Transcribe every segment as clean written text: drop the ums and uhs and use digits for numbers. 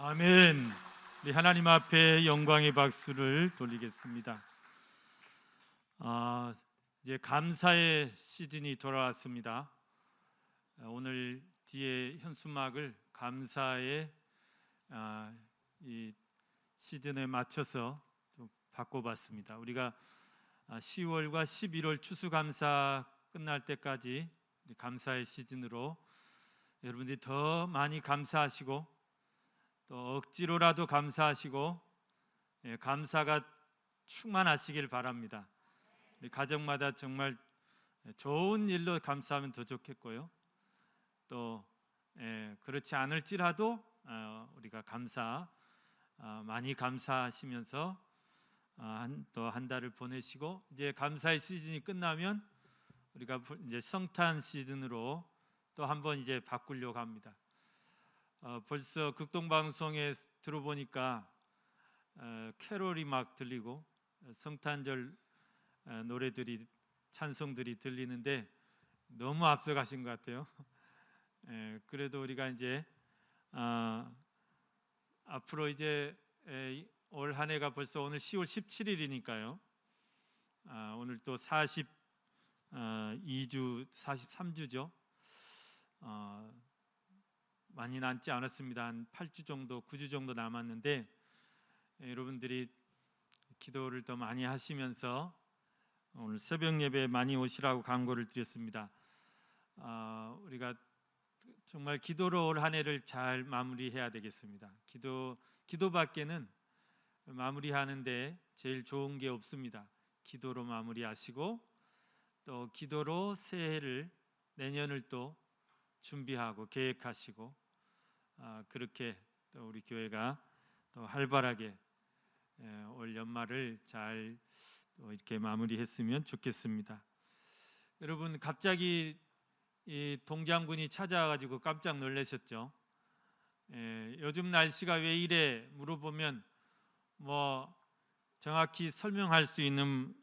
아멘. 우리 하나님 앞에 영광의 박수를 돌리겠습니다. 이제 감사의 시즌이 돌아왔습니다. 오늘 뒤에 현수막을 감사의 이 시즌에 맞춰서 좀 바꿔봤습니다. 우리가 10월과 11월 추수감사 끝날 때까지 감사의 시즌으로 여러분들이 더 많이 감사하시고 또 억지로라도 감사하시고 감사가 충만하시길 바랍니다. 우리 가정마다 정말 좋은 일로 감사하면 더 좋겠고요. 또 그렇지 않을지라도 우리가 많이 감사하시면서 또 한 달을 보내시고 이제 감사의 시즌이 끝나면 우리가 이제 성탄 시즌으로 또 한번 이제 바꾸려고 합니다. 벌써 극동방송에 들어보니까 캐롤이 막 들리고 성탄절 노래들이 찬송들이 들리는데 너무 앞서가신 것 같아요. 그래도 우리가 이제 앞으로 이제 올 한 해가 벌써 오늘 10월 17일이니까요. 오늘 또 42주, 43주죠. 많이 남지 않았습니다. 한 8주 정도, 9주 정도 남았는데 여러분들이 기도를 더 많이 하시면서 오늘 새벽 예배에 많이 오시라고 강구를 드렸습니다. 우리가 정말 기도로 올 한 해를 잘 마무리해야 되겠습니다. 기도밖에는 마무리하는데 제일 좋은 게 없습니다. 기도로 마무리하시고 또 기도로 새해를 내년을 또 준비하고 계획하시고 그렇게 또 우리 교회가 또 활발하게 올 연말을 잘 이렇게 마무리했으면 좋겠습니다. 여러분 갑자기 이 동장군이 찾아와가지고 깜짝 놀라셨죠. 요즘 날씨가 왜 이래 물어보면 뭐 정확히 설명할 수 있는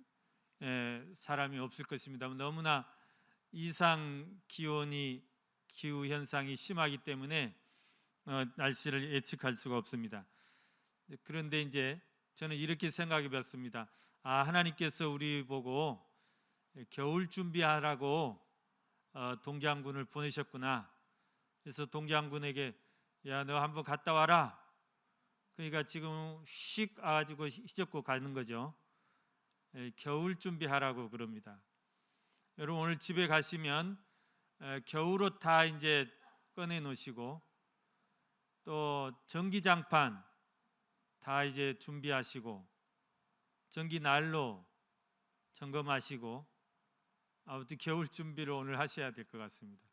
사람이 없을 것입니다. 너무나 이상 기후 현상이 심하기 때문에 날씨를 예측할 수가 없습니다. 그런데 이제 저는 이렇게 생각해 봤습니다. 하나님께서 우리 보고 겨울 준비하라고 동장군을 보내셨구나. 그래서 동장군에게 야, 너 한번 갔다 와라. 그러니까 지금 휙 와가지고 휘젓고 가는 거죠. 겨울 준비하라고 그럽니다. 여러분 오늘 집에 가시면 겨울옷 다 이제 꺼내 놓으시고 또 전기장판 다 이제 준비하시고 전기 난로 점검하시고 아무튼 겨울 준비를 오늘 하셔야 될 것 같습니다.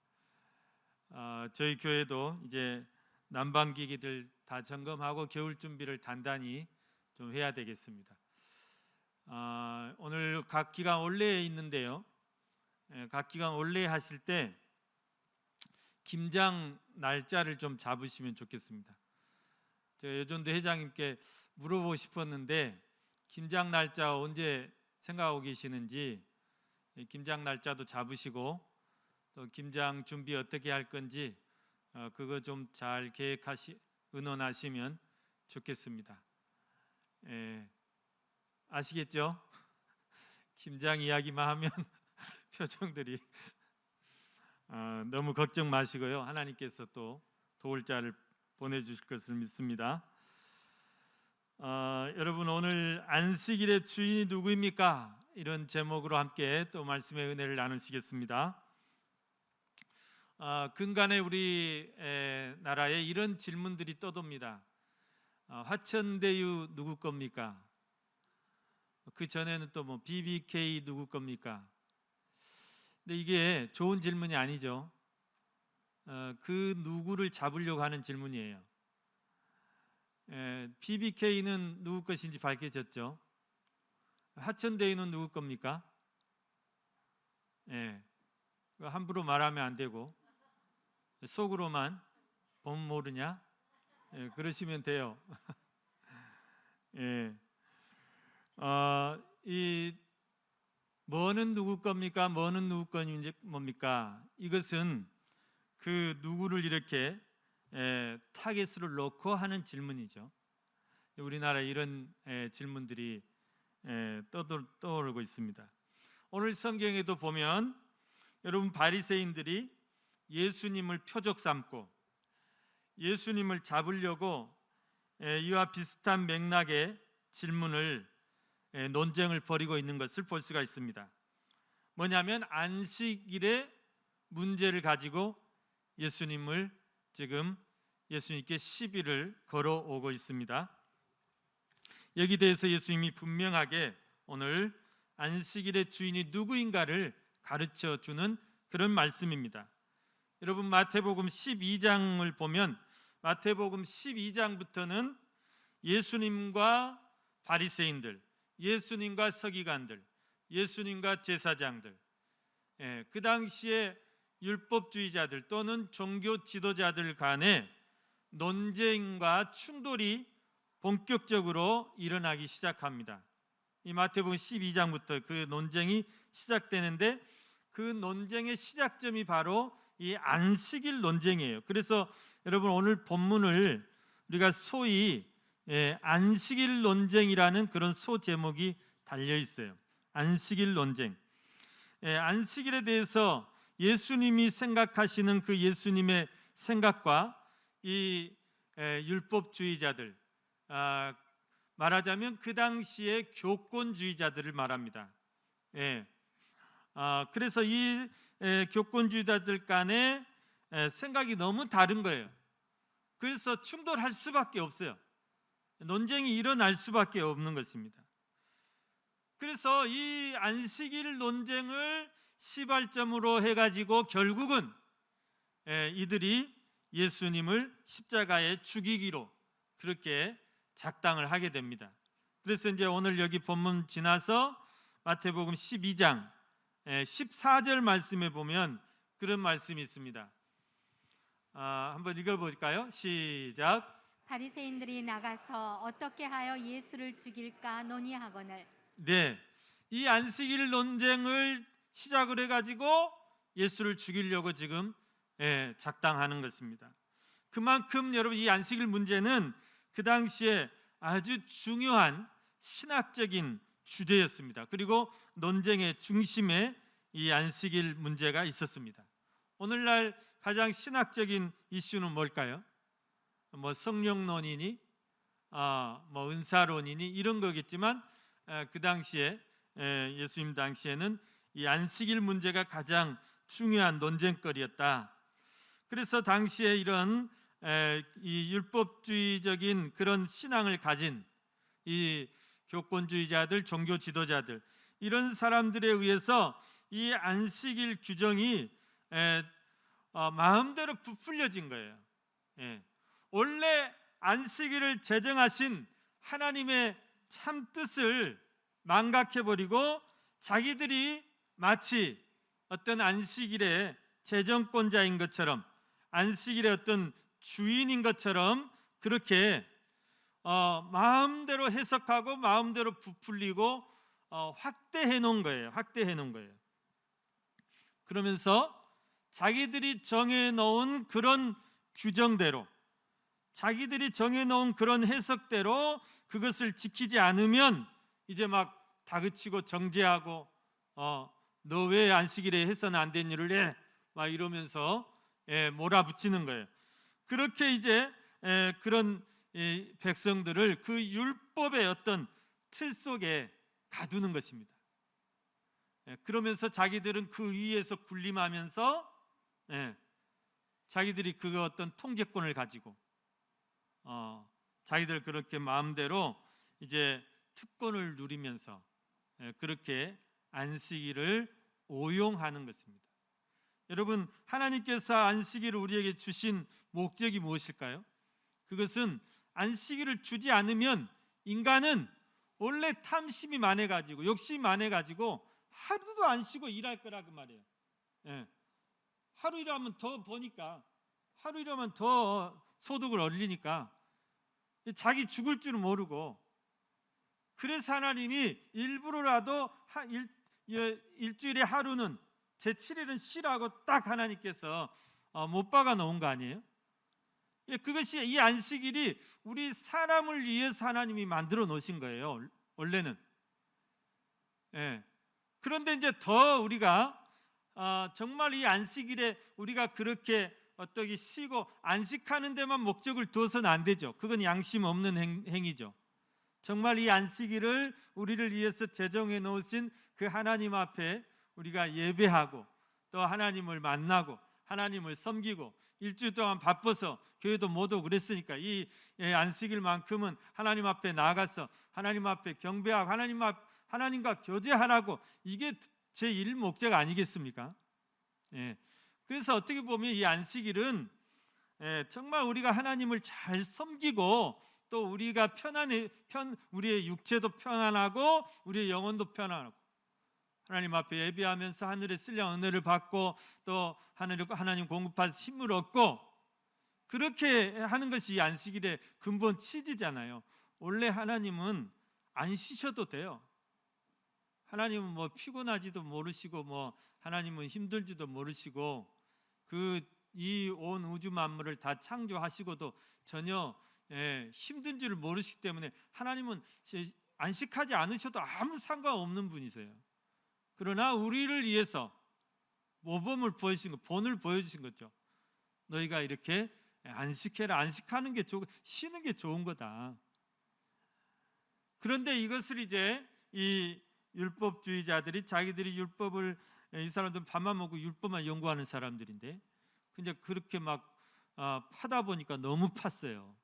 저희 교회도 이제 난방기기들 다 점검하고 겨울 준비를 단단히 좀 해야 되겠습니다. 오늘 각 기관 원래에 있는데요. 각 기관 원래 하실 때 김장 날짜를 좀 잡으시면 좋겠습니다. 제가 여전도 회장님께 물어보고 싶었는데 김장 날짜 언제 생각하고 계시는지 김장 날짜도 잡으시고 또 김장 준비 어떻게 할 건지 그거 좀 잘 의논하시면 좋겠습니다. 아시겠죠? 김장 이야기만 하면 표정들이 너무 걱정 마시고요. 하나님께서 또 도울 자를 보내주실 것을 믿습니다. 여러분 오늘 안식일의 주인이 누구입니까? 이런 제목으로 함께 또 말씀의 은혜를 나누시겠습니다. 근간에 우리 나라에 이런 질문들이 떠돕니다. 화천대유 누구 겁니까? 그 전에는 또 뭐 BBK 누구 겁니까? 근데 이게 좋은 질문이 아니죠. 그 누구를 잡으려고 하는 질문이에요. BBK는 누구 것인지 밝혀졌죠. 화천대유는 누구 겁니까? 함부로 말하면 안 되고 속으로만 본 모르냐? 그러시면 돼요. 이 뭐는 누구 겁니까? 뭐는 누구 건지 뭡니까? 이것은 그 누구를 이렇게 타겟으로 놓고 하는 질문이죠. 우리나라에 이런 질문들이 떠오르고 있습니다. 오늘 성경에도 보면 여러분 바리새인들이 예수님을 표적 삼고 예수님을 잡으려고 이와 비슷한 맥락의 질문을 논쟁을 벌이고 있는 것을 볼 수가 있습니다. 뭐냐면 안식일의 문제를 가지고 예수님께 시비를 걸어오고 있습니다. 여기 대해서 예수님이 분명하게 오늘 안식일의 주인이 누구인가를 가르쳐 주는 그런 말씀입니다. 여러분 마태복음 12장을 보면 마태복음 12장부터는 예수님과 바리새인들, 예수님과 서기관들, 예수님과 제사장들, 그 당시에 율법주의자들 또는 종교 지도자들 간의 논쟁과 충돌이 본격적으로 일어나기 시작합니다. 이 마태복음 12장부터 그 논쟁이 시작되는데 그 논쟁의 시작점이 바로 이 안식일 논쟁이에요. 그래서 여러분 오늘 본문을 우리가 소위 안식일 논쟁이라는 그런 소제목이 달려 있어요. 안식일 논쟁. 안식일에 대해서 예수님이 생각하시는 그 예수님의 생각과 이 율법주의자들, 말하자면 그 당시의 교권주의자들을 말합니다. 그래서 이 교권주의자들 간의 생각이 너무 다른 거예요. 그래서 충돌할 수밖에 없어요. 논쟁이 일어날 수밖에 없는 것입니다. 그래서 이 안식일 논쟁을 시발점으로 해가지고 결국은 이들이 예수님을 십자가에 죽이기로 그렇게 작당을 하게 됩니다. 그래서 이제 오늘 여기 본문 지나서 마태복음 12장 14절 말씀에 보면 그런 말씀이 있습니다. 한번 읽어볼까요? 시작. 바리새인들이 나가서 어떻게 하여 예수를 죽일까 논의하거늘. 네, 이 안식일 논쟁을 시작을 해가지고 예수를 죽이려고 지금 작당하는 것입니다. 그만큼 여러분 이 안식일 문제는 그 당시에 아주 중요한 신학적인 주제였습니다. 그리고 논쟁의 중심에 이 안식일 문제가 있었습니다. 오늘날 가장 신학적인 이슈는 뭘까요? 뭐 성령론이니, 뭐 은사론이니 이런 거겠지만 그 당시에 예수님 당시에는 이 안식일 문제가 가장 중요한 논쟁거리였다. 그래서 당시에 이런 이 율법주의적인 그런 신앙을 가진 이 교권주의자들, 종교 지도자들 이런 사람들에 의해서 이 안식일 규정이 마음대로 부풀려진 거예요. 원래 안식일을 제정하신 하나님의 참 뜻을 망각해버리고 자기들이 마치 어떤 안식일의 제정권자인 것처럼 안식일의 어떤 주인인 것처럼 그렇게 마음대로 해석하고 마음대로 부풀리고 확대해 놓은 거예요. 그러면서 자기들이 정해놓은 그런 규정대로 자기들이 정해놓은 그런 해석대로 그것을 지키지 않으면 이제 막 다그치고 정죄하고 너 왜 안식일에 해서는 안 된 일을 해? 막 이러면서 몰아붙이는 거예요. 그렇게 이제 그런 백성들을 그 율법의 어떤 틀 속에 가두는 것입니다. 그러면서 자기들은 그 위에서 군림하면서 자기들이 그 어떤 통제권을 가지고 자기들 그렇게 마음대로 이제 특권을 누리면서 그렇게 안식일을 오용하는 것입니다. 여러분 하나님께서 안식일을 우리에게 주신 목적이 무엇일까요? 그것은 안식일을 주지 않으면 인간은 원래 탐심이 많아가지고 욕심이 많아가지고 하루도 안 쉬고 일할 거라고 말이에요. 하루 일하면 더 버니까 하루 일하면 더 소득을 올리니까 자기 죽을 줄은 모르고 그래서 하나님이 일부러라도 일주일에 하루는 제7일은 쉬라고 딱 하나님께서 못 박아 놓은 거 아니에요? 그것이 이 안식일이 우리 사람을 위해서 하나님이 만들어 놓으신 거예요. 원래는. 그런데 이제 더 우리가 정말 이 안식일에 우리가 그렇게 어떻게 쉬고 안식하는 데만 목적을 두어서는 안 되죠. 그건 양심 없는 행위죠. 정말 이 안식일을 우리를 위해서 제정해 놓으신 그 하나님 앞에 우리가 예배하고 또 하나님을 만나고 하나님을 섬기고 일주일 동안 바빠서 교회도 못 오고 그랬으니까 이 안식일만큼은 하나님 앞에 나아가서 하나님 앞에 경배하고 하나님과 교제하라고, 이게 제1 목적 아니겠습니까? 그래서 어떻게 보면 이 안식일은 정말 우리가 하나님을 잘 섬기고 또 우리가 우리의 육체도 편안하고 우리의 영혼도 편안하고 하나님 앞에 예배하면서 하늘의 신령 은혜를 받고 또 하나님 공급하셔서 힘을 얻고 그렇게 하는 것이 이 안식일의 근본 취지잖아요. 원래 하나님은 안 쉬셔도 돼요. 하나님은 뭐 피곤하지도 모르시고 하나님은 힘들지도 모르시고 이 온 우주 만물을 다 창조하시고도 전혀 힘든 줄을 모르시기 때문에 하나님은 안식하지 않으셔도 아무 상관없는 분이세요. 그러나 우리를 위해서 모범을 보여주신 것, 본을 보여주신 거죠. 너희가 이렇게 안식해라. 안식하는 게 쉬는 게 좋은 거다. 그런데 이것을 이제 이 율법주의자들이 자기들이 율법을, 이 사람들은 밥만 먹고 율법만 연구하는 사람들인데 근데 그렇게 막 파다 보니까 너무 팠어요.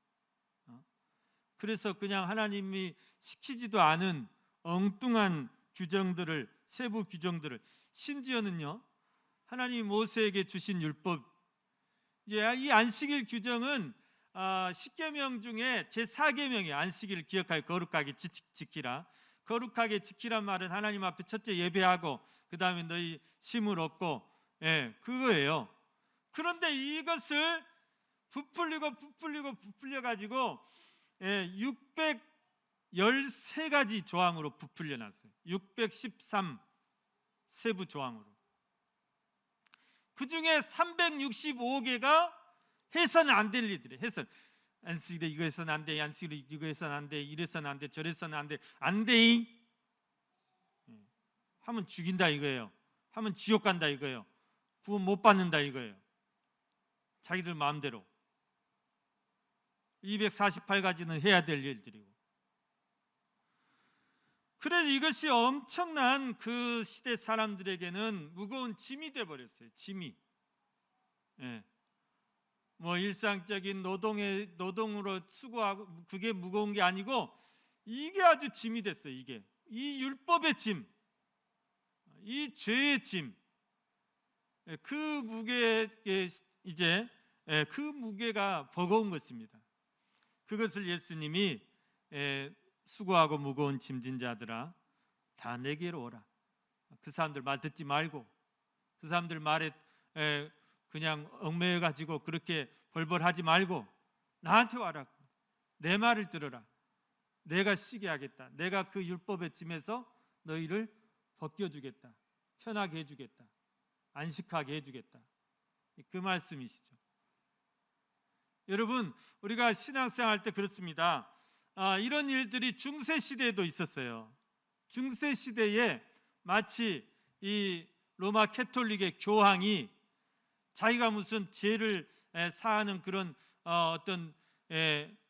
그래서 그냥 하나님이 시키지도 않은 엉뚱한 규정들을, 세부 규정들을, 심지어는요 하나님이 모세에게 주신 율법, 이 안식일 규정은 10계명 중에 제4계명이에요. 안식일을 기억하여 거룩하게 지키라. 거룩하게 지키란 말은 하나님 앞에 첫째 예배하고 그 다음에 너희 쉼을 얻고, 그거예요. 그런데 이것을 부풀려 가지고 613가지 조항으로 부풀려 놨어요. 613 세부 조항으로. 그 중에 365개가 해서는 안 될 일들이에요. 안식일에 이거 해서는 안 돼, 안식일에 이거 해서는 안 돼, 이래서는 안 돼, 저래서는 안 돼, 안 돼. 하면 죽인다 이거예요. 하면 지옥 간다 이거예요. 구원 못 받는다 이거예요. 자기들 마음대로 248가지는 해야 될 일들이고. 그래서 이것이 엄청난 그 시대 사람들에게는 무거운 짐이 되어버렸어요. 짐이. 일상적인 노동으로 수고하고 그게 무거운 게 아니고 이게 아주 짐이 됐어요. 이게 이 율법의 짐, 이 죄의 짐, 그 무게에 이제 그 무게가 버거운 것입니다. 그것을 예수님이 수고하고 무거운 짐진 자들아 다 내게로 오라. 그 사람들 말 듣지 말고 그 사람들 말에 그냥 얽매여 가지고 그렇게 벌벌하지 말고 나한테 와라. 내 말을 들어라. 내가 쉬게 하겠다. 내가 그 율법의 짐에서 너희를 벗겨주겠다. 편하게 해주겠다. 안식하게 해주겠다. 그 말씀이시죠. 여러분, 우리가 신앙생활 할 때 그렇습니다. 이런 일들이 중세시대에도 있었어요. 중세시대에 마치 이 로마 캐톨릭의 교황이 자기가 무슨 죄를 사하는 그런 어떤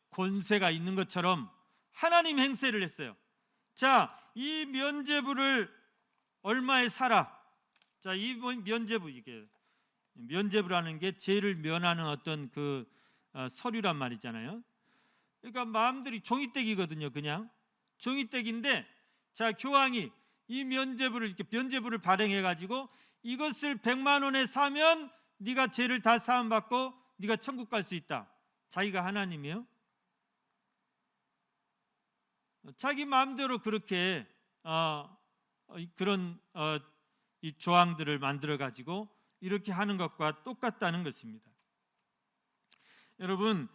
권세가 있는 것처럼 하나님 행세를 했어요. 자, 이 면죄부를 얼마에 사라. 자, 이 면죄부, 이게 면죄부라는 게 죄를 면하는 어떤 그 서류란 말이잖아요. 그러니까 마음들이 종이떼기거든요. 그냥 종이떼기인데, 자, 교황이 이 면죄부를 이렇게 면죄부를 발행해 가지고 이것을 100만 원에 사면 네가 죄를 다 사함 받고 네가 천국 갈 수 있다. 자기가 하나님이에요? 자기 마음대로 그렇게 그런 이 조항들을 만들어 가지고 이렇게 하는 것과 똑같다는 것입니다. 여러분,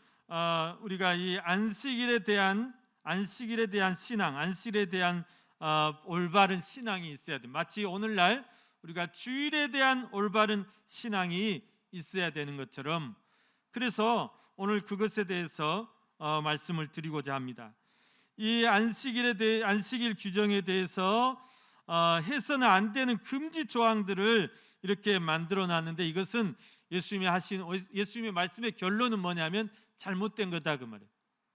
우리가 이 안식일에 대한 신앙, 안식일에 대한 올바른 신앙이 있어야 돼. 마치 오늘날 우리가 주일에 대한 올바른 신앙이 있어야 되는 것처럼, 그래서 오늘 그것에 대해서 말씀을 드리고자 합니다. 이 안식일 규정에 대해서 해서는 안 되는 금지 조항들을 이렇게 만들어 놨는데, 이것은 예수님의 말씀의 결론은 뭐냐면 잘못된 거다, 그 말이에요.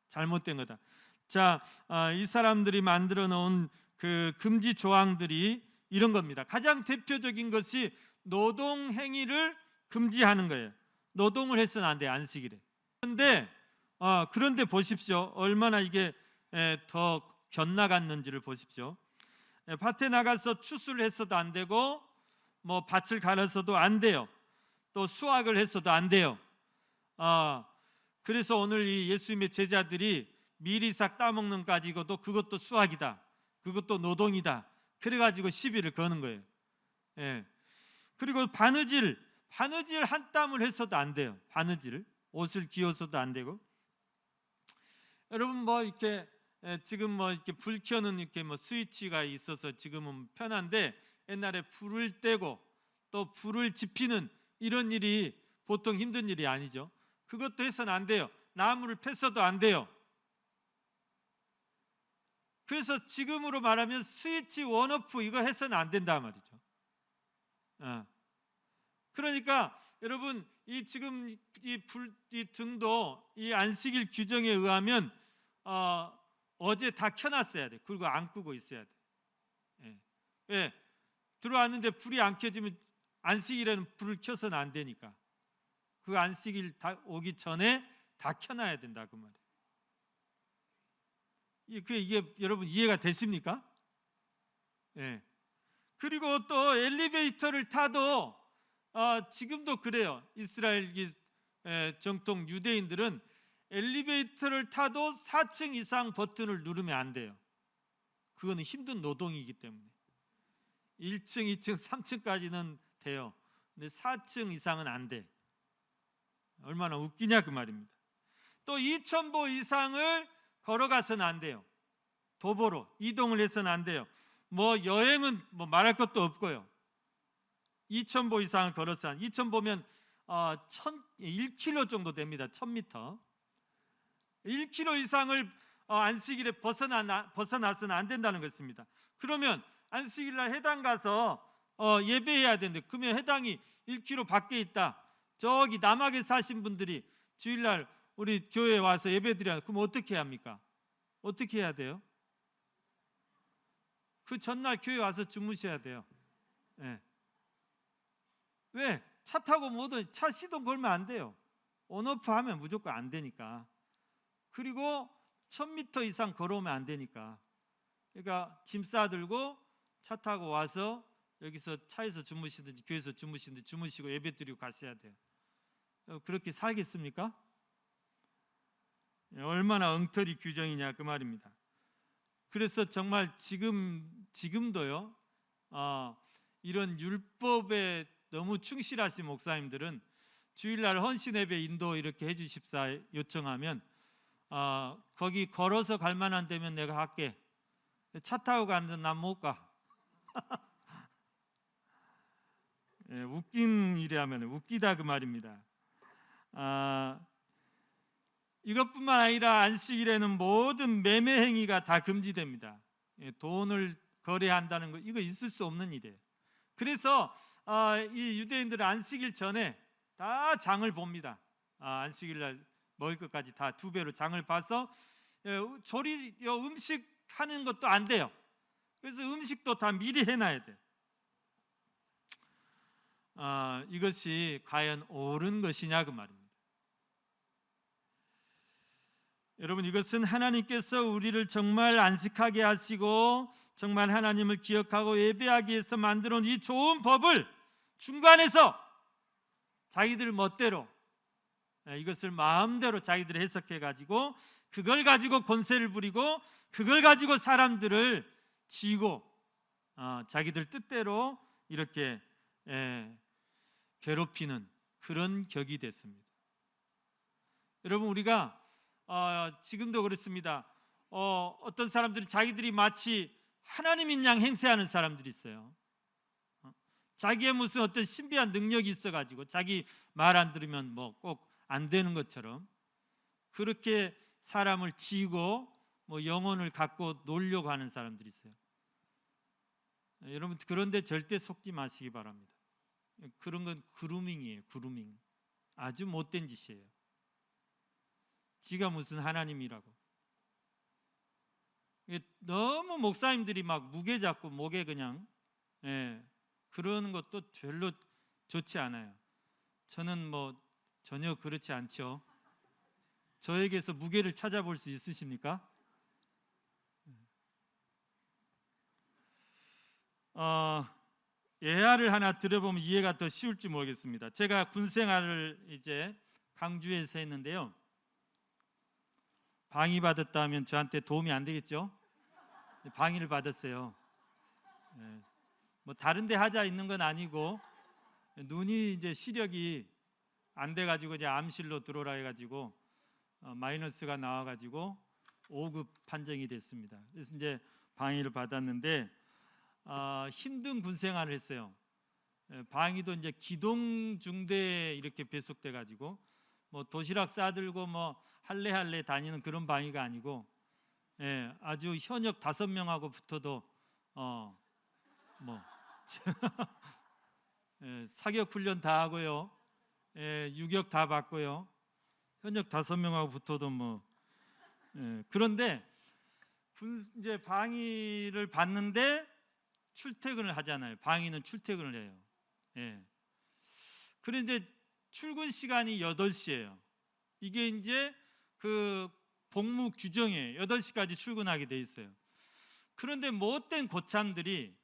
잘못된 거다. 자, 이 사람들이 만들어 놓은 그 금지 조항들이 이런 겁니다. 가장 대표적인 것이 노동 행위를 금지하는 거예요. 노동을 해서는 안 돼요, 안식일에. 그런데 보십시오. 얼마나 이게 더 곁나갔는지를 보십시오. 밭에 나가서 추수를 했어도 안 되고, 뭐 밭을 갈아서도 안 돼요. 또 수확을 했어도 안 돼요. 그래서 오늘 이 예수님의 제자들이 미리싹 따먹는 가지고도 그것도 수확이다, 그것도 노동이다, 그래가지고 시비를 거는 거예요. 그리고 바느질 한 땀을 했어도 안 돼요. 바느질, 옷을 기어서도 안 되고. 여러분 뭐 이렇게 지금 뭐 이렇게 불 켜는 이렇게 뭐 스위치가 있어서 지금은 편한데, 옛날에 불을 떼고 또 불을 지피는 이런 일이 보통 힘든 일이 아니죠. 그것도 해서는 안 돼요. 나무를 팼어도 안 돼요. 그래서 지금으로 말하면 스위치 원오프 이거 해서는 안 된다 말이죠. 그러니까 여러분 이 지금 이 등도 이 안식일 규정에 의하면 어제 다 켜놨어야 돼. 그리고 안 끄고 있어야 돼. 왜? 들어왔는데 불이 안 켜지면 안식일에는 불을 켜서는 안 되니까 그 안식일 다 오기 전에 다 켜놔야 된다, 그 말이에요. 이게 여러분 이해가 되십니까? 그리고 또 엘리베이터를 타도 지금도 그래요. 이스라엘 정통 유대인들은 엘리베이터를 타도 4층 이상 버튼을 누르면 안 돼요. 그거는 힘든 노동이기 때문에. 1층, 2층, 3층까지는 돼요. 근데 4층 이상은 안 돼. 얼마나 웃기냐 그 말입니다. 또 2,000보 이상을 걸어가서는 안 돼요. 도보로 이동을 해서는 안 돼요. 뭐 여행은 뭐 말할 것도 없고요. 2,000보 이상을 걸어서 2,000보면 1km 정도 됩니다. 1,000m. 1km 이상을 안식일에 벗어나서는 안 된다는 것입니다. 그러면 안식일날 해당 가서 예배해야 되는데, 그러면 해당이 1km 밖에 있다. 저기 남학에 사신 분들이 주일날 우리 교회에 와서 예배드려야, 그럼 어떻게 해야 합니까? 어떻게 해야 돼요? 그 전날 교회 와서 주무셔야 돼요. 왜? 차 타고 뭐든 차 시동 걸면 안 돼요. 온오프 하면 무조건 안 되니까. 그리고 1,000m 이상 걸어오면 안 되니까. 그러니까 짐 싸들고 차 타고 와서 여기서 차에서 주무시든지 교회에서 주무시든지 주무시고 예배 드리고 가셔야 돼요. 그렇게 살겠습니까? 얼마나 엉터리 규정이냐 그 말입니다. 그래서 정말 지금도요 이런 율법에 너무 충실하신 목사님들은 주일날 헌신 예배 인도 이렇게 해주십사 요청하면 거기 걸어서 갈 만한 데면 내가 할게. 차 타고 가는데 난 못 가. 웃긴 일이라면 웃기다 그 말입니다. 이것뿐만 아니라 안식일에는 모든 매매 행위가 다 금지됩니다. 돈을 거래한다는 거 이거 있을 수 없는 일이에요. 그래서 이 유대인들은 안식일 전에 다 장을 봅니다. 안식일날 먹을 것까지 다 2배로 장을 봐서 음식 하는 것도 안 돼요. 그래서 음식도 다 미리 해놔야 돼요. 이것이 과연 옳은 것이냐 그 말입니다. 여러분 이것은 하나님께서 우리를 정말 안식하게 하시고 정말 하나님을 기억하고 예배하기 위해서 만들어 놓은 이 좋은 법을 중간에서 자기들 멋대로 이것을 마음대로 자기들이 해석해 가지고 그걸 가지고 권세를 부리고 그걸 가지고 사람들을 지고 자기들 뜻대로 이렇게 괴롭히는 그런 격이 됐습니다. 여러분 우리가 지금도 그렇습니다. 어떤 사람들이 자기들이 마치 하나님인 양 행세하는 사람들이 있어요. 자기의 무슨 어떤 신비한 능력이 있어가지고 자기 말 안 들으면 뭐 꼭 안 되는 것처럼 그렇게 사람을 지고 뭐 영혼을 갖고 놀려고 하는 사람들이 있어요. 여러분 그런데 절대 속지 마시기 바랍니다. 그런 건 그루밍이에요. 그루밍. 아주 못된 짓이에요. 지가 무슨 하나님이라고. 너무 목사님들이 막 무게 잡고 목에 그냥 그러는 것도 별로 좋지 않아요. 저는 뭐 전혀 그렇지 않죠. 저에게서 무게를 찾아볼 수 있으십니까? 예화를 하나 들어보면 이해가 더 쉬울지 모르겠습니다. 제가 군 생활을 이제 강주에서 했는데요. 방위 받았다 하면 저한테 도움이 안 되겠죠? 방위를 받았어요. 뭐 다른 데 하자 있는 건 아니고 눈이 이제 시력이 안 돼 가지고 이제 암실로 들어오라 해 가지고 마이너스가 나와 가지고 5급 판정이 됐습니다. 그래서 이제 방위를 받았는데 힘든 군 생활을 했어요. 방위도 이제 기동 중대에 이렇게 배속돼 가지고 뭐 도시락 싸들고 뭐 할래할래 다니는 그런 방위가 아니고 아주 현역 5명하고 붙어도 뭐 사격 훈련 다 하고요. 유격 다 받고요. 현역 5명하고 붙어도 뭐 그런데 이제 방위를 받는데 출퇴근을 하잖아요. 방위는 출퇴근을 해요. 그런데 출근 시간이 8시예요. 이게 이제 그 복무 규정이에요. 8시까지 출근하게 돼 있어요. 그런데 못된 고참들이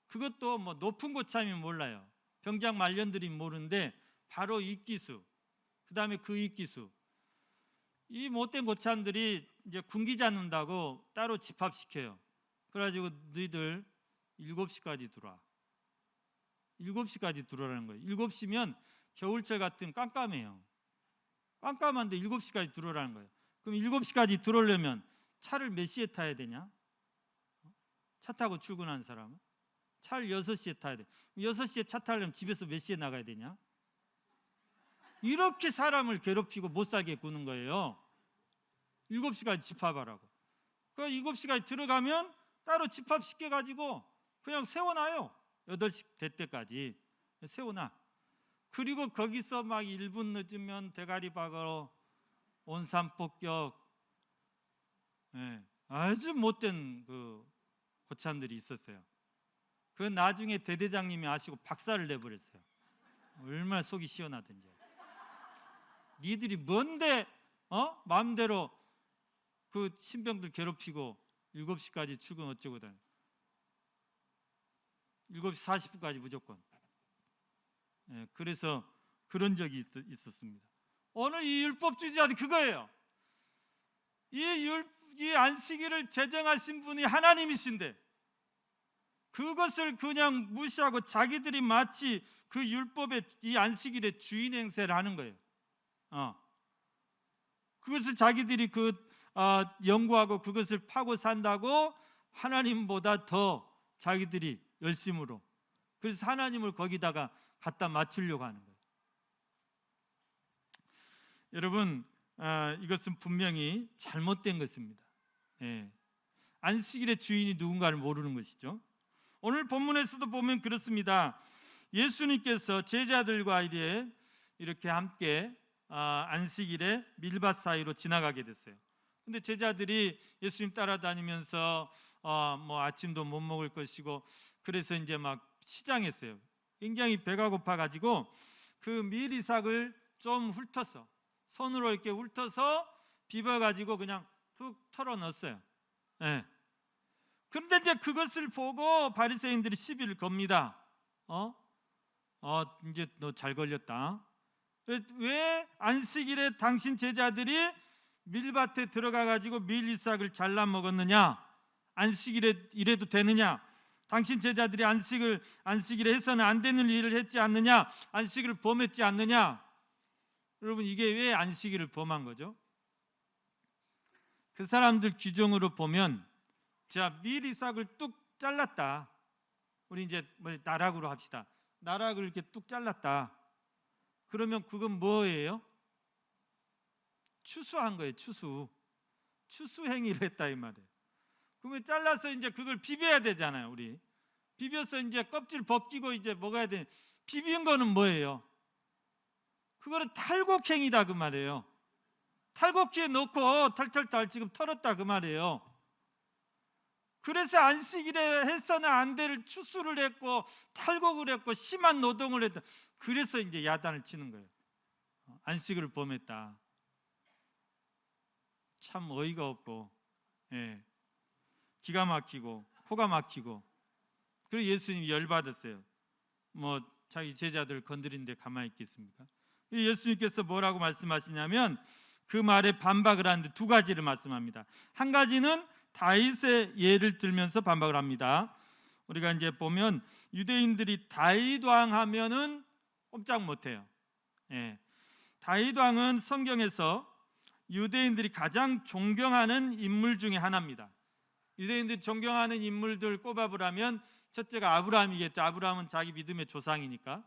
그것도 뭐 높은 고참이 몰라요. 병장 말년들이 모르는데 바로 이기수, 그 다음에 그 이기수, 이 못된 고참들이 이제 군기 잡는다고 따로 집합시켜요. 그래가지고 너희들 7시까지 들어와. 7시까지 들어오라는 거예요. 7시면 겨울철 같은 깜깜해요. 깜깜한데 7시까지 들어오라는 거예요. 그럼 7시까지 들어오려면 차를 몇 시에 타야 되냐? 차 타고 출근하는 사람은? 차를 6시에 타야 돼. 6시에 차 타려면 집에서 몇 시에 나가야 되냐? 이렇게 사람을 괴롭히고 못 살게 구는 거예요. 7시까지 집합하라고. 그 7시까지 들어가면 따로 집합시켜가지고 그냥 세워놔요. 8시 될 때까지 세워놔. 그리고 거기서 막 1분 늦으면 대가리 박으러 온산폭격, 아주 못된 그 고참들이 있었어요. 그 나중에 대대장님이 아시고 박살을 내버렸어요. 얼마나 속이 시원하던지. 니들이 뭔데 마음대로 그 신병들 괴롭히고 7시까지 출근 어쩌고 다녀. 7시 40분까지 무조건. 그래서 그런 적이 있었습니다. 오늘 이 율법주의자들이 그거예요. 이 안식일을 제정하신 분이 하나님이신데 그것을 그냥 무시하고 자기들이 마치 그 율법의 이 안식일의 주인 행세를 하는 거예요. 그것을 자기들이 연구하고 그것을 파고 산다고 하나님보다 더 자기들이 열심으로, 그래서 하나님을 거기다가 갖다 맞추려고 하는 거예요. 여러분, 이것은 분명히 잘못된 것입니다. 안식일의 주인이 누군가를 모르는 것이죠. 오늘 본문에서도 보면 그렇습니다. 예수님께서 제자들과 이렇게 함께 안식일에 밀밭 사이로 지나가게 됐어요. 근데 제자들이 예수님 따라다니면서 뭐 아침도 못 먹을 것이고 그래서 이제 막 시장했어요. 굉장히 배가 고파 가지고 그 밀이삭을 좀 훑어서 손으로 이렇게 훑어서 비벼 가지고 그냥 툭 털어 넣었어요. 그런데 이제 그것을 보고 바리새인들이 시비를 겁니다. 이제 너 잘 걸렸다. 왜 안식일에 당신 제자들이 밀밭에 들어가 가지고 밀이삭을 잘라 먹었느냐? 안식일에 이래도 되느냐? 당신 제자들이 안식일에 해서는 안 되는 일을 했지 않느냐? 안식일을 범했지 않느냐? 여러분, 이게 왜 안식일을 범한 거죠? 그 사람들 규정으로 보면, 자, 밀이삭을 뚝 잘랐다. 우리 이제 나락으로 합시다. 나락을 이렇게 뚝 잘랐다. 그러면 그건 뭐예요? 추수한 거예요. 추수 행위를 했다 이 말이에요. 그러면 잘라서 이제 그걸 비벼야 되잖아요. 우리 비벼서 이제 껍질 벗기고 이제 먹어야 돼. 비빈 거는 뭐예요? 그거는 탈곡행위다 그 말이에요. 탈곡기에 넣고 탈탈탈 지금 털었다 그 말이에요. 그래서 안식일에 해서는 안 될 추수를 했고 탈곡을 했고 심한 노동을 했다. 그래서 이제 야단을 치는 거예요. 안식일을 범했다. 참 어이가 없고, 예, 기가 막히고 코가 막히고. 그래서 예수님이 열받았어요. 뭐 자기 제자들 건드린데 가만히 있겠습니까? 예수님께서 뭐라고 말씀하시냐면 그 말에 반박을 하는데 두 가지를 말씀합니다. 한 가지는 다윗의 예를 들면서 반박을 합니다. 우리가 이제 보면 유대인들이 다윗 왕 하면은 꼼짝 못해요. 예. 다윗 왕은 성경에서 유대인들이 가장 존경하는 인물 중에 하나입니다. 유대인들이 존경하는 인물들 꼽아보라면 첫째가 아브라함이겠죠. 아브라함은 자기 믿음의 조상이니까.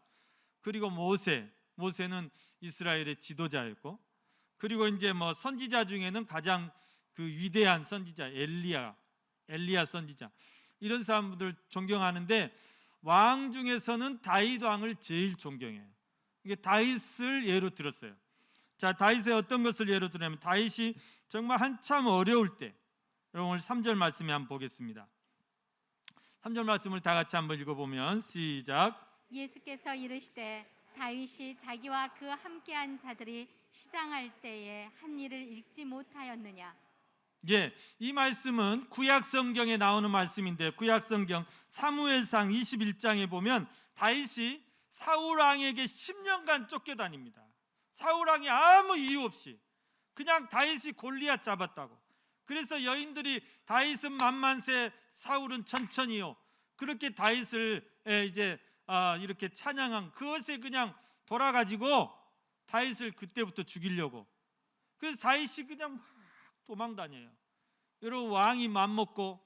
그리고 모세는 이스라엘의 지도자였고, 그리고 이제 뭐 선지자 중에는 가장 그 위대한 선지자 엘리야 선지자, 이런 사람들 존경하는데 왕 중에서는 다윗 왕을 제일 존경해요. 이게 다윗을 예로 들었어요. 자, 다윗의 어떤 것을 예로 들냐면 다윗이 정말 한참 어려울 때, 오늘 3절 말씀에 한번 보겠습니다. 3절 말씀을 다 같이 한번 읽어보면 시작. 예수께서 이르시되 다윗이 자기와 그 함께한 자들이 시장할 때에 한 일을 읽지 못하였느냐. 예, 이 말씀은 구약 성경에 나오는 말씀인데 구약 성경 사무엘상 21장에 보면 다윗이 사울 왕에게 10년간 쫓겨다닙니다. 사울 왕이 아무 이유 없이 그냥 다윗이 골리앗 잡았다고. 그래서 여인들이 다윗은 만만세 사울은 천천히요, 그렇게 다윗을 이제 이렇게 찬양한 그것에 그냥 돌아가지고 다윗을 그때부터 죽이려고. 그래서 다윗이 그냥 막 도망 다녀요. 여러분, 왕이 맘먹고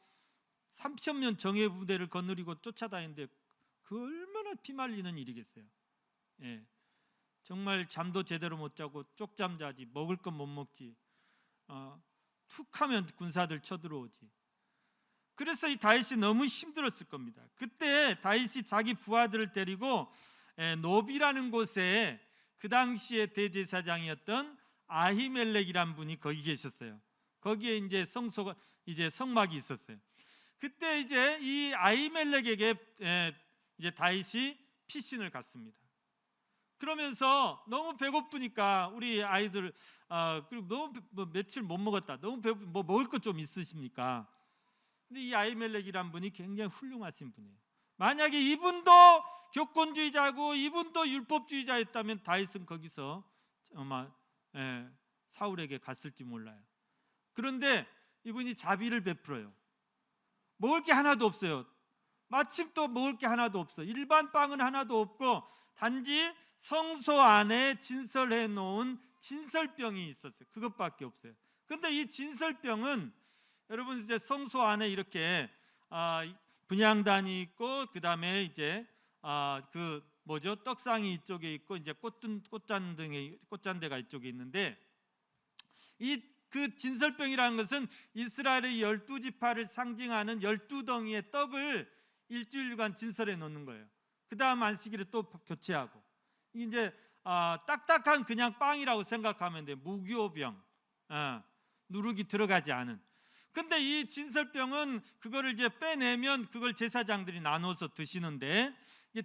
3,000년 정예 부대를 거느리고 쫓아다니는데 그 얼마나 피말리는 일이겠어요. 예, 정말 잠도 제대로 못 자고 쪽잠 자지, 먹을 건 못 먹지, 툭하면 군사들 쳐들어오지. 그래서 이 다윗이 너무 힘들었을 겁니다. 그때 다윗이 자기 부하들을 데리고 노비라는 곳에 그 당시에 대제사장이었던 아히멜렉이란 분이 거기 계셨어요. 거기에 이제 성막이 있었어요. 그때 이제 이 아히멜렉에게 이제 다윗이 피신을 갔습니다. 그러면서 너무 배고프니까 우리 아이들 그리고 너무 며칠 못 먹었다, 너무 배고프, 뭐 먹을 것 좀 있으십니까? 근데 이 아히멜렉이란 분이 굉장히 훌륭하신 분이에요. 만약에 이분도 교권주의자고 이분도 율법주의자였다면 다윗은 거기서 아마 사울에게 갔을지 몰라요. 그런데 이분이 자비를 베풀어요. 먹을 게 하나도 없어요. 마침 또 먹을 게 하나도 없어. 일반 빵은 하나도 없고 단지 성소 안에 진설해 놓은 진설병이 있었어요. 그것밖에 없어요. 근데 이 진설병은 여러분 이제 성소 안에 이렇게 분향단이 있고 그다음에 이제 그 뭐죠? 떡상이 이쪽에 있고 이제 꽃잔대가 이쪽에 있는데, 이 그 진설병이라는 것은 이스라엘의 12지파를 상징하는 12덩이의 떡을 일주일간 진설해 놓는 거예요. 그 다음 안식일에 또 교체하고. 이제 딱딱한 그냥 빵이라고 생각하면 돼. 무교병, 누룩이 들어가지 않은. 근데 이 진설병은 그거를 이제 빼내면 그걸 제사장들이 나눠서 드시는데,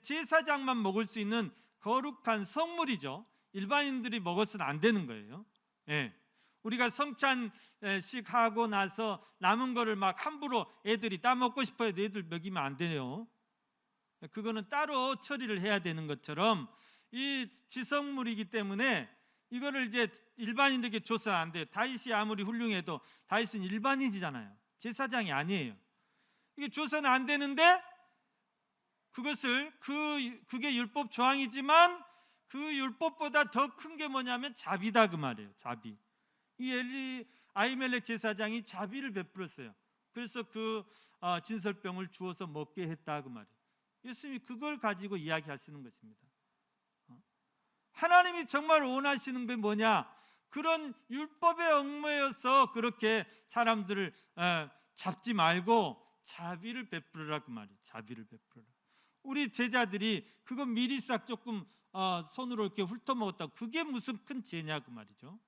제사장만 먹을 수 있는 거룩한 성물이죠. 일반인들이 먹어서는 안 되는 거예요. 예. 우리가 성찬식 하고 나서 남은 거를 막 함부로 애들이 따 먹고 싶어요. 애들 먹이면 안 돼요. 그거는 따로 처리를 해야 되는 것처럼 이 지성물이기 때문에 이거를 이제 일반인들에게 줘서 안 돼요. 다윗이 아무리 훌륭해도 다윗은 일반인이잖아요. 제사장이 아니에요. 이게 줘서는 안 되는데 그것을 그게 율법 조항이지만 그 율법보다 더 큰 게 뭐냐면 자비다 그 말이에요. 자비. 이 아히멜렉 제사장이 자비를 베풀었어요. 그래서 그 진설병을 주어서 먹게 했다 그 말이에요. 예수님이 그걸 가지고 이야기하시는 것입니다. 하나님이 정말 원하시는 게 뭐냐? 그런 율법에 얽매여서 그렇게 사람들을 잡지 말고 자비를 베풀으라 그 말이에요. 자비를 베풀으라. 우리 제자들이 그거 미리 싹 조금 손으로 이렇게 훑어먹었다고 그게 무슨 큰 죄냐 그 말이죠.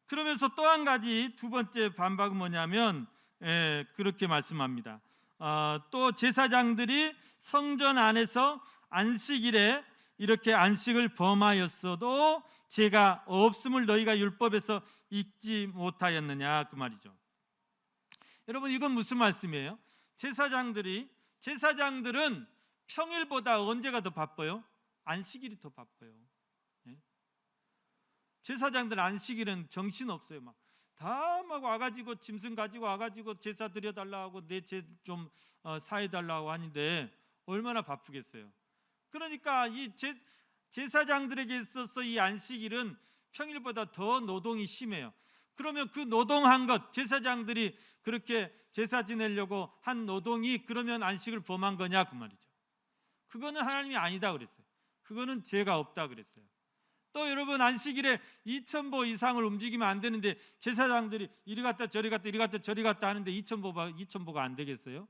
그러면서 또 한 가지 두 번째 반박은 뭐냐면 그렇게 말씀합니다. 또 제사장들이 성전 안에서 안식일에 이렇게 안식을 범하였어도 죄가 없음을 너희가 율법에서 읽지 못하였느냐 그 말이죠. 여러분 이건 무슨 말씀이에요? 제사장들은 평일보다 언제가 더 바빠요? 안식일이 더 바빠요. 제사장들 안식일은 정신 없어요. 다 와가지고 짐승 가지고 와가지고 제사 드려달라고 내 죄 좀 사해달라고 하는데 얼마나 바쁘겠어요. 그러니까 이 제사장들에게 있어서 이 안식일은 평일보다 더 노동이 심해요. 그러면 그 노동한 것, 제사장들이 그렇게 제사 지내려고 한 노동이 그러면 안식을 범한 거냐 그 말이죠. 그거는 하나님이 아니다 그랬어요. 그거는 죄가 없다 그랬어요. 또 여러분 안식일에 2,000보 이상을 움직이면 안 되는데 제사장들이 이리 갔다 저리 갔다 이리 갔다 저리 갔다 하는데 2,000보가 안 되겠어요?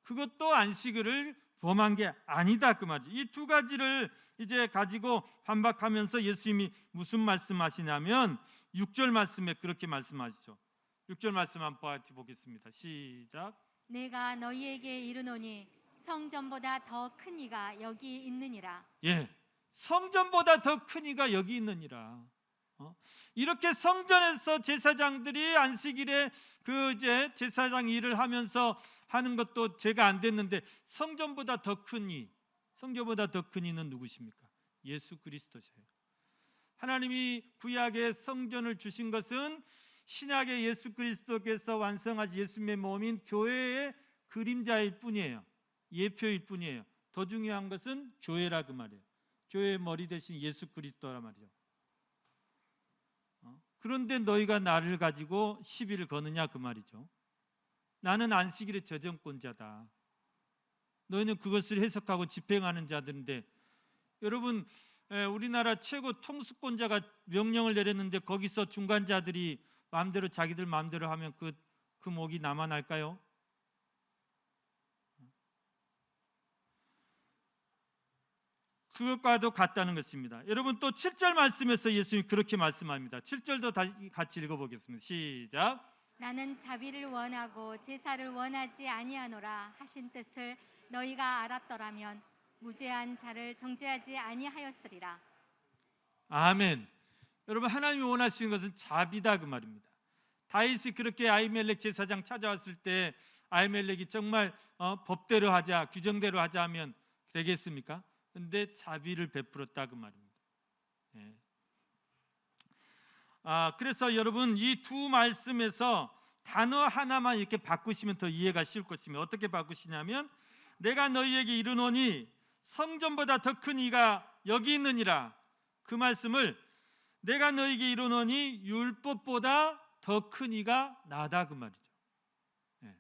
그것도 안식일을 범한 게 아니다 그 말이죠. 이 두 가지를 이제 가지고 반박하면서 예수님이 무슨 말씀하시냐면 6절 말씀에 그렇게 말씀하시죠. 6절 말씀 한번 보겠습니다. 시작. 내가 너희에게 이르노니 성전보다 더 큰 이가 여기 있느니라. 예, 성전보다 더 큰 이가 여기 있느니라. 이렇게 성전에서 제사장들이 안식일에 그 이제 제사장 일을 하면서 하는 것도 죄가 안 됐는데 성전보다 더 큰 이, 성전보다 더 큰 이는 누구십니까? 예수 그리스도세요. 하나님이 구약의 성전을 주신 것은 신약의 예수 그리스도께서 완성하신 예수님의 몸인 교회의 그림자일 뿐이에요. 예표일 뿐이에요. 더 중요한 것은 교회라 그 말이에요. 교회의 머리 대신 예수 그리스도라 말이죠. 그런데 너희가 나를 가지고 시비를 거느냐 그 말이죠. 나는 안식일의 저정권자다. 너희는 그것을 해석하고 집행하는 자들인데 여러분 우리나라 최고 통수권자가 명령을 내렸는데 거기서 중간자들이 마음대로 자기들 마음대로 하면 그 목이 남아날까요? 그것과도 같다는 것입니다. 여러분 또 7절 말씀에서 예수님이 그렇게 말씀합니다. 7절도 다시 같이 읽어보겠습니다. 시작. 나는 자비를 원하고 제사를 원하지 아니하노라 하신 뜻을 너희가 알았더라면 무죄한 자를 정죄하지 아니하였으리라. 아멘. 여러분 하나님이 원하시는 것은 자비다 그 말입니다. 다윗이 그렇게 아히멜렉 제사장 찾아왔을 때 아히멜렉이 정말 법대로 하자 규정대로 하자 하면 되겠습니까? 근데 자비를 베풀었다 그 말입니다. 예. 그래서 여러분 이 두 말씀에서 단어 하나만 이렇게 바꾸시면 더 이해가 쉬울 것입니다. 어떻게 바꾸시냐면 내가 너희에게 이르노니 성전보다 더 큰 이가 여기 있느니라. 그 말씀을 내가 너희에게 이르노니 율법보다 더 큰 이가 나다 그 말이죠. 예.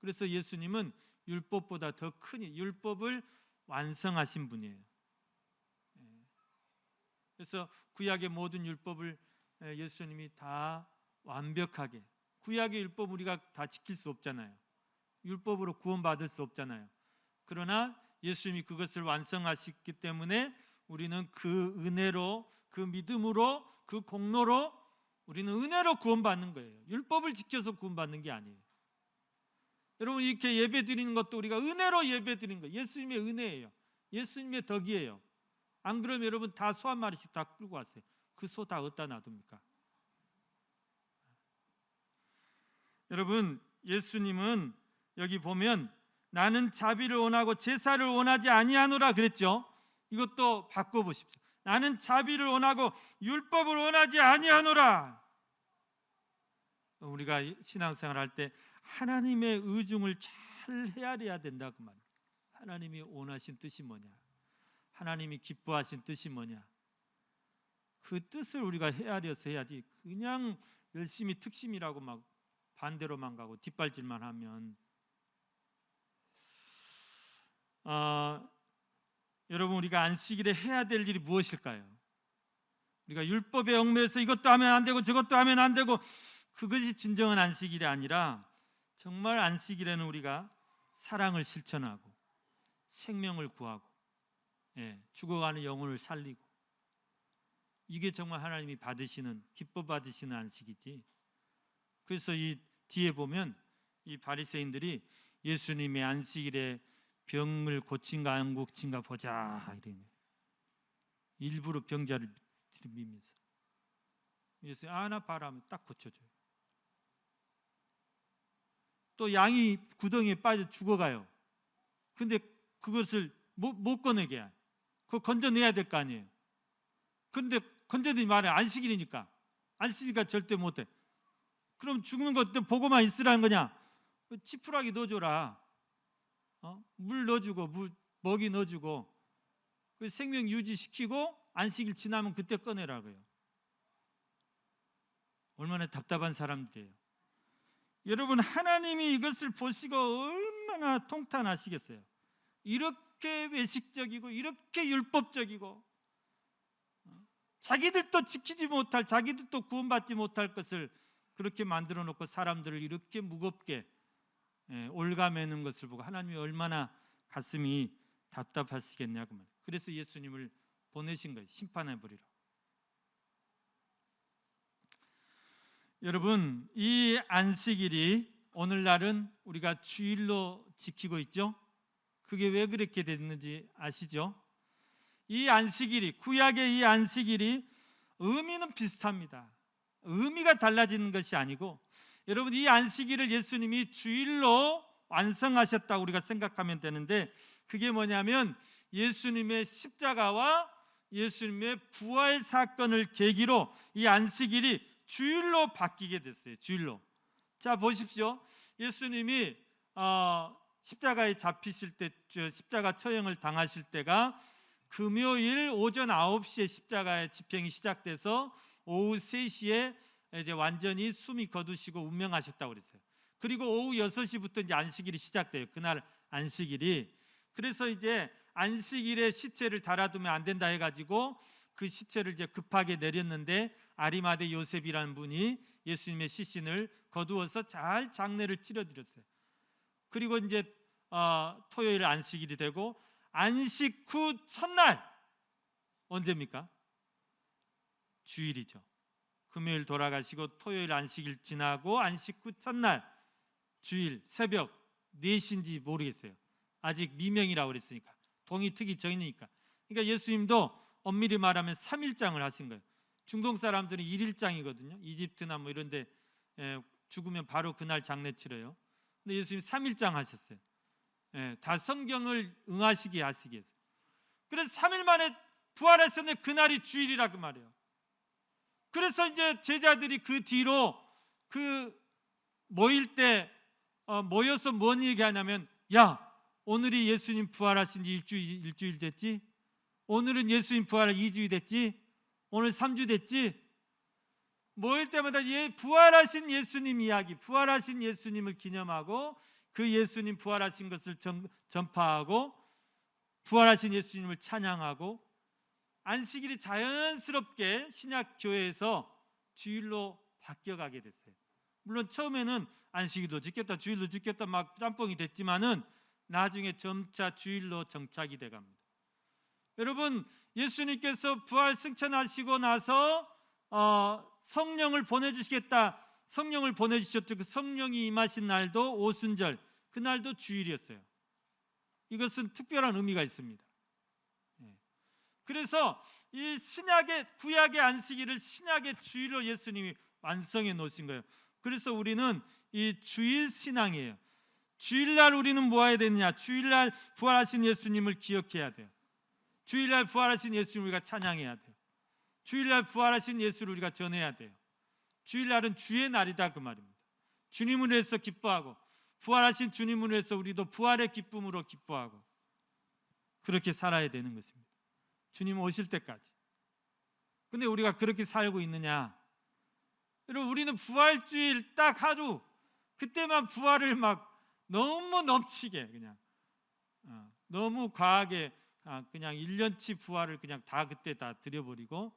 그래서 예수님은 율법보다 더 큰 이, 율법을 완성하신 분이에요. 그래서 구약의 모든 율법을 예수님이 다 완벽하게, 구약의 율법 우리가 다 지킬 수 없잖아요. 율법으로 구원받을 수 없잖아요. 그러나 예수님이 그것을 완성하셨기 때문에 우리는 그 은혜로, 그 믿음으로, 그 공로로 우리는 은혜로 구원받는 거예요. 율법을 지켜서 구원받는 게 아니에요. 여러분 이렇게 예배 드리는 것도 우리가 은혜로 예배 드리는 거예요. 예수님의 은혜예요. 예수님의 덕이에요. 안 그러면 여러분 다 소 한 마리씩 다 끌고 왔어요. 그 소 다 어디다 놔둡니까? 여러분 예수님은 여기 보면 나는 자비를 원하고 제사를 원하지 아니하노라 그랬죠. 이것도 바꿔보십시오. 나는 자비를 원하고 율법을 원하지 아니하노라. 우리가 신앙생활 할 때 하나님의 의중을 잘 헤아려야 된다 그 말이에요. 하나님이 원하신 뜻이 뭐냐, 하나님이 기뻐하신 뜻이 뭐냐, 그 뜻을 우리가 헤아려서 해야지 그냥 열심히 특심이라고 막 반대로만 가고 뒷발질만 하면 여러분, 우리가 안식일에 해야 될 일이 무엇일까요? 우리가 율법에 얽매여서 이것도 하면 안 되고 저것도 하면 안 되고, 그것이 진정한 안식일이 아니라 정말 안식일에는 우리가 사랑을 실천하고 생명을 구하고 죽어가는 영혼을 살리고, 이게 정말 하나님이 받으시는, 기뻐 받으시는 안식이지. 그래서 이 뒤에 보면 이 바리새인들이 예수님의 안식일에 병을 고친가 안 고친가 보자 이러네. 일부러 병자를 들이밀면서 예수님 나 봐라 하면 딱 고쳐줘요. 또 양이 구덩이에 빠져 죽어가요. 근데 그것을 못 꺼내게 해. 그거 건져내야 될 거 아니에요. 근데 건져내지 말아요. 안식일이니까. 안식일이니까 절대 못해. 그럼 죽는 것도 보고만 있으라는 거냐? 지푸라기 넣어줘라. 물 넣어주고 먹이 넣어주고 그 생명 유지시키고 안식일 지나면 그때 꺼내라고요. 얼마나 답답한 사람들이에요. 여러분, 하나님이 이것을 보시고 얼마나 통탄하시겠어요. 이렇게 외식적이고 이렇게 율법적이고 자기들도 지키지 못할, 자기들도 구원받지 못할 것을 그렇게 만들어 놓고 사람들을 이렇게 무겁게 올가매는 것을 보고 하나님이 얼마나 가슴이 답답하시겠냐고 말이에요. 그래서 예수님을 보내신 거예요. 심판해 버리러. 여러분, 이 안식일이 오늘날은 우리가 주일로 지키고 있죠. 그게 왜 그렇게 됐는지 아시죠? 이 안식일이, 구약의 이 안식일이 의미는 비슷합니다. 의미가 달라지는 것이 아니고, 여러분, 이 안식일을 예수님이 주일로 완성하셨다고 우리가 생각하면 되는데, 그게 뭐냐면 예수님의 십자가와 예수님의 부활 사건을 계기로 이 안식일이 주일로 바뀌게 됐어요. 주일로. 자, 보십시오. 예수님이 십자가에 잡히실 때, 십자가 처형을 당하실 때가 금요일 오전 9시에 십자가의 집행이 시작돼서 오후 3시에 이제 완전히 숨이 거두시고 운명하셨다고 그랬어요. 그리고 오후 6시부터 이제 안식일이 시작돼요. 그날 안식일이. 그래서 이제 안식일에 시체를 달아두면 안 된다 해가지고 그 시체를 이제 급하게 내렸는데, 아리마대 요셉이라는 분이 예수님의 시신을 거두어서 잘 장례를 치러드렸어요. 그리고 이제 토요일 안식일이 되고, 안식 후 첫날 언제입니까? 주일이죠. 금요일 돌아가시고 토요일 안식일 지나고 안식 후 첫날 주일 새벽 4시인지 모르겠어요. 아직 미명이라고 그랬으니까, 동이 트기 전이니까. 그러니까 예수님도 엄밀히 말하면 3일장을 하신 거예요. 중동 사람들은 1일장이거든요. 이집트나 뭐 이런 데 죽으면 바로 그날 장례 치러요. 근데 예수님 3일장 하셨어요. 다 성경을 응하시게 하시기 위해서. 그래서 3일 만에 부활했었는데 그날이 주일이라 그 말이에요. 그래서 이제 제자들이 그 뒤로 그 모일 때 모여서 뭔 얘기하냐면, 야, 오늘이 예수님 부활하신 지 일주일 됐지? 오늘은 예수님 부활한 2주일 됐지? 오늘 3주 됐지? 모일 때마다 부활하신 예수님 이야기, 부활하신 예수님을 기념하고 그 예수님 부활하신 것을 전파하고 부활하신 예수님을 찬양하고, 안식일이 자연스럽게 신약 교회에서 주일로 바뀌어가게 됐어요. 물론 처음에는 안식일도 지켰다 주일도 지켰다 막 짬뽕이 됐지만은 나중에 점차 주일로 정착이 돼갑니다. 여러분, 예수님께서 부활 승천하시고 나서 성령을 보내주시겠다, 성령을 보내주셨죠. 그 성령이 임하신 날도 오순절, 그날도 주일이었어요. 이것은 특별한 의미가 있습니다. 그래서 이 신약의, 구약의 안식일을 신약의 주일로 예수님이 완성해 놓으신 거예요. 그래서 우리는 이 주일 신앙이에요. 주일날 우리는 뭐 해야 되느냐? 주일날 부활하신 예수님을 기억해야 돼요. 주일날 부활하신 예수님을 우리가 찬양해야 돼요. 주일날 부활하신 예수를 우리가 전해야 돼요. 주일날은 주의 날이다 그 말입니다. 주님을 위해서 기뻐하고, 부활하신 주님을 위해서 우리도 부활의 기쁨으로 기뻐하고, 그렇게 살아야 되는 것입니다. 주님 오실 때까지. 근데 우리가 그렇게 살고 있느냐? 여러분, 우리는 부활주일 딱 하루, 그때만 부활을 막 너무 넘치게 그냥 너무 과하게 그냥 1년치 부활을 그냥 다 그때 다 드려버리고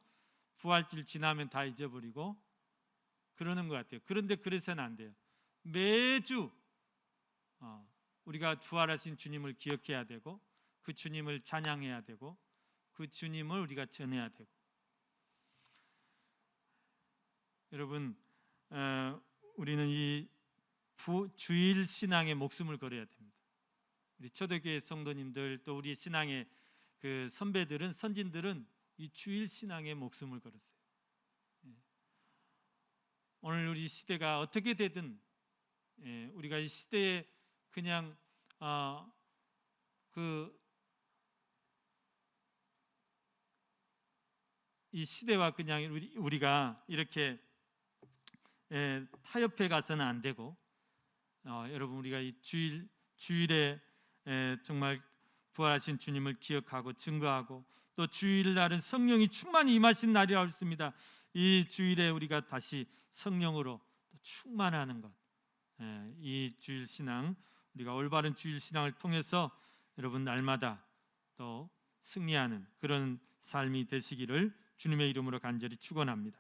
부활절 지나면 다 잊어버리고 그러는 것 같아요. 그런데 그래서는 안 돼요. 매주 우리가 부활하신 주님을 기억해야 되고 그 주님을 찬양해야 되고 그 주님을 우리가 전해야 되고. 여러분, 우리는 이 주일 신앙에 목숨을 걸어야 됩니다. 우리 초대교회 성도님들 또 우리 신앙의 그 선배들은 선진들은 이 주일 신앙에 목숨을 걸었어요. 오늘 우리 시대가 어떻게 되든 우리가 이 시대에 그냥 이 시대와 그냥 우리가 이렇게 타협해 가서는 안 되고 여러분 우리가 이 주일에 정말 부활하신 주님을 기억하고 증거하고 또 주일날은 성령이 충만히 임하신 날이라고 했습니다. 이 주일에 우리가 다시 성령으로 충만하는 것, 이 주일 신앙 우리가 올바른 주일 신앙을 통해서 여러분 날마다 또 승리하는 그런 삶이 되시기를 주님의 이름으로 간절히 축원합니다.